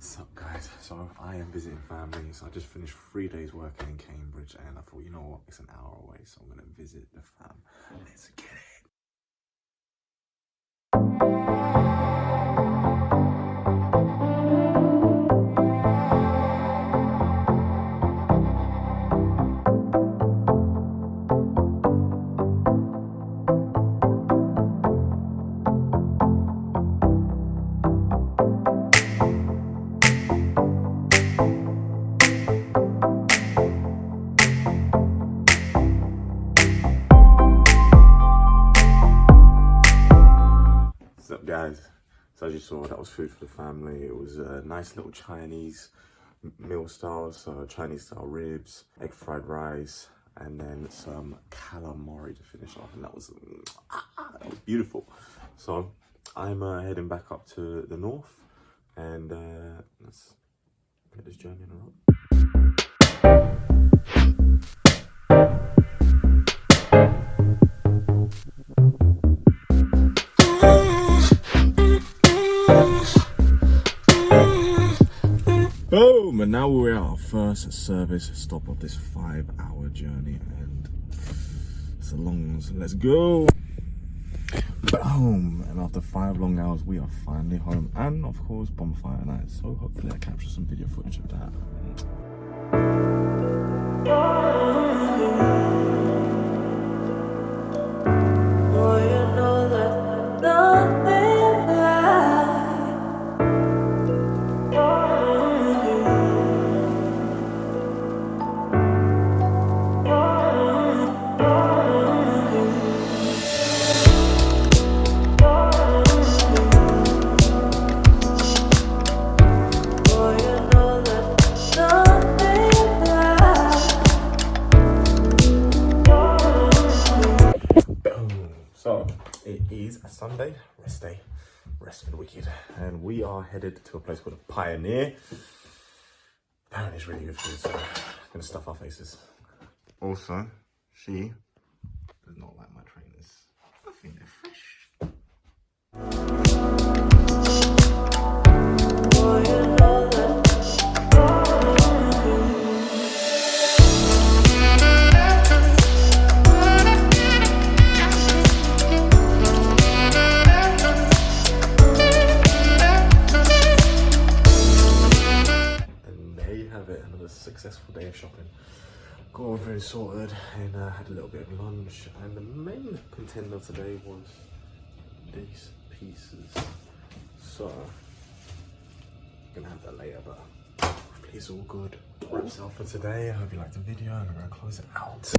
What's up, guys? So I am visiting family. So I just finished 3 days working in Cambridge, and I thought, you know what, it's an hour away, so I'm gonna visit the fam. Let's get it. What's up, guys? So as you saw, that was food for the family. It was a nice little Chinese meal style, so Chinese style ribs, egg fried rice, and then some calamari to finish off, and that was beautiful. So I'm heading back up to the north, and let's get this journey on the road. Boom! And now we're at our first service stop of this 5-hour journey, and it's a long one, so let's go! Boom! And after 5 long hours, we are finally home, and of course, bonfire night. So hopefully I capture some video footage of that. So it is a Sunday, rest day, rest for the wicked, and we are headed to a place called a Pioneer. Apparently it's really good food, so I'm gonna stuff our faces. Also, she does not like my trainers. I think they're fresh. Another successful day of shopping. Got all very sorted, and had a little bit of lunch, and the main contender today was these pieces. So I'm gonna have that later, but hopefully it's all good. Wraps up for today. I hope you liked the video, and I'm gonna close it out.